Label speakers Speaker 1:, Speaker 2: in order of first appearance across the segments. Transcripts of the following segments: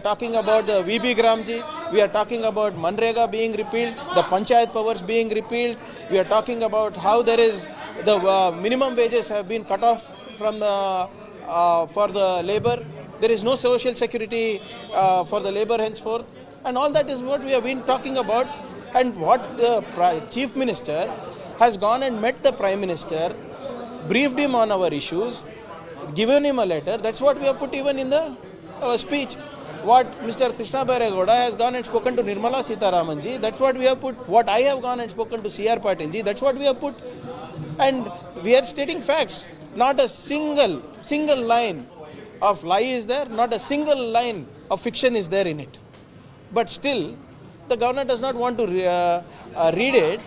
Speaker 1: talking about the VB Gramji, we are talking about Manrega being repealed, the Panchayat powers being repealed, we are talking about how there is the minimum wages have been cut off from the, for the labor. There is no social security for the labor henceforth, and all that is what we have been talking about. And what the Chief Minister has gone and met the Prime Minister, briefed him on our issues, given him a letter. That's what we have put even in the speech. What Mr. Krishna Bairegowda has gone and spoken to Nirmala Sitharamanji, that's what we have put. What I have gone and spoken to C.R. Patilji, that's what we have put. And we are stating facts. Not a single line of lie is there, not a single line of fiction is there in it. But still, the governor does not want to read it.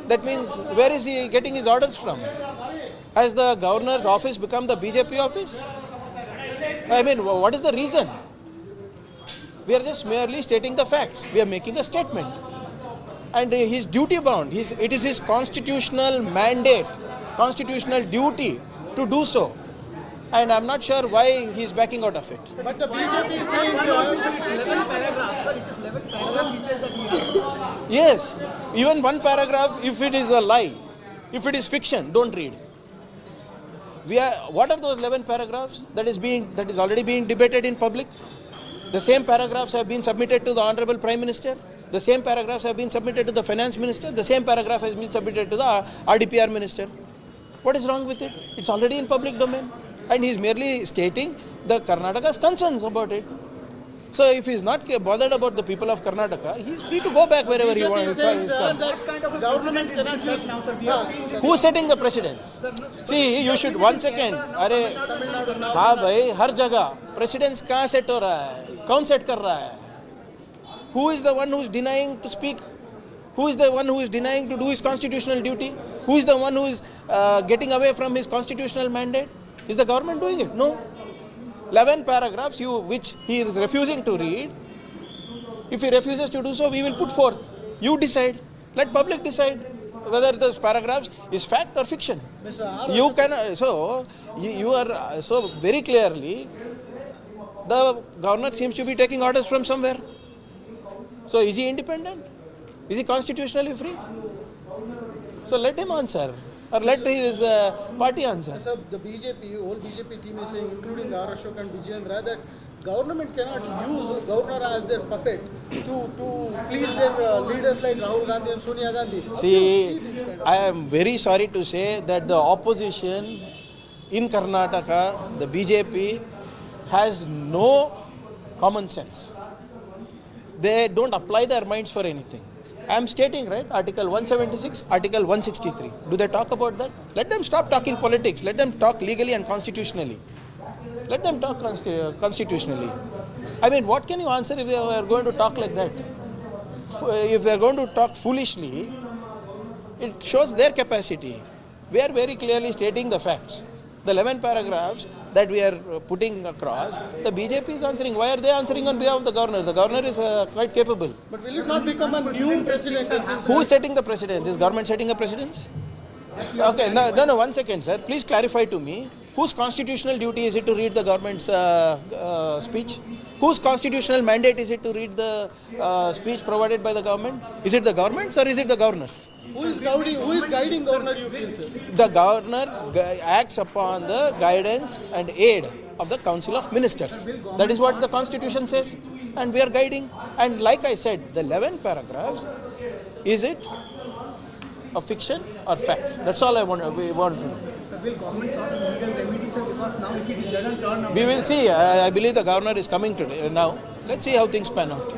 Speaker 1: That means, where is he getting his orders from? Has the governor's office become the BJP office? I mean, what is the reason? We are just merely stating the facts. We are making a statement. And he is duty bound. It is his constitutional mandate, constitutional duty to do so. And I'm not sure why he is backing out of it.
Speaker 2: But the BJP says
Speaker 3: it's 11 paragraphs, sir. It is 11 paragraphs. He says that he has.
Speaker 1: Yes, even one paragraph, if it is a lie, if it is fiction, don't read. What are those 11 paragraphs that is already being debated in public? The same paragraphs have been submitted to the Honorable Prime Minister. The same paragraphs have been submitted to the Finance Minister. The same paragraph has been submitted to the RDPR Minister. What is wrong with it? It's already in public domain. And he is merely stating the Karnataka's concerns about it. So if he is not bothered about the people of Karnataka, he is free to go back wherever he wants.
Speaker 2: that kind of government cannot use
Speaker 3: Now, sir, we have seen this.
Speaker 1: Who is setting the precedence? See, you should, 1 second. अरे हाँ भाई, हर जगह precedence कहाँ set हो रहा है? कौन set कर रहा है? Who is the one who is denying to speak? Who is the one who is denying to do his constitutional duty? Who is the one who is getting away from his constitutional mandate? Is the government doing it? No. 11 paragraphs which he is refusing to read. If he refuses to do so, we will put forth. You decide. Let public decide whether those paragraphs is fact or fiction. You can you are so very clearly the governor seems to be taking orders from somewhere. So is he independent? Is he constitutionally free? So let him answer. Or let his party answer.
Speaker 2: Sir, the whole BJP team is saying, including R. Ashok and Vijayendra, that government cannot use governor as their puppet to please their leaders like Rahul Gandhi and Sonia Gandhi.
Speaker 1: See, I am very sorry to say that the opposition in Karnataka, the BJP, has no common sense. They don't apply their minds for anything. I am stating, right, Article 176, Article 163. Do they talk about that? Let them stop talking politics. Let them talk legally and constitutionally. Let them talk constitutionally. I mean, what can you answer if they are going to talk like that? If they are going to talk foolishly, it shows their capacity. We are very clearly stating the facts. The 11 paragraphs that we are putting across, the BJP is answering. Why are they answering on behalf of the governor? The governor is quite capable.
Speaker 2: But will it not become a new precedent?
Speaker 1: Who is setting the precedence? Is government setting a precedence? Okay, no, 1 second, sir. Please clarify to me, whose constitutional duty is it to read the government's speech? Whose constitutional mandate is it to read the speech provided by the government? Is it the government's or is it the governor's?
Speaker 2: Who is guiding governor, you feel, sir?
Speaker 1: The governor acts upon the guidance and aid of the Council of Ministers. That is what the Constitution says. And we are guiding. And like I said, the 11 paragraphs, is it a fiction or facts? That's all we want to know.
Speaker 3: Will government sort of legal remedies, sir? Because now if it doesn't turn up.
Speaker 1: We will see. I believe the governor is coming today now. Let's see how things pan out.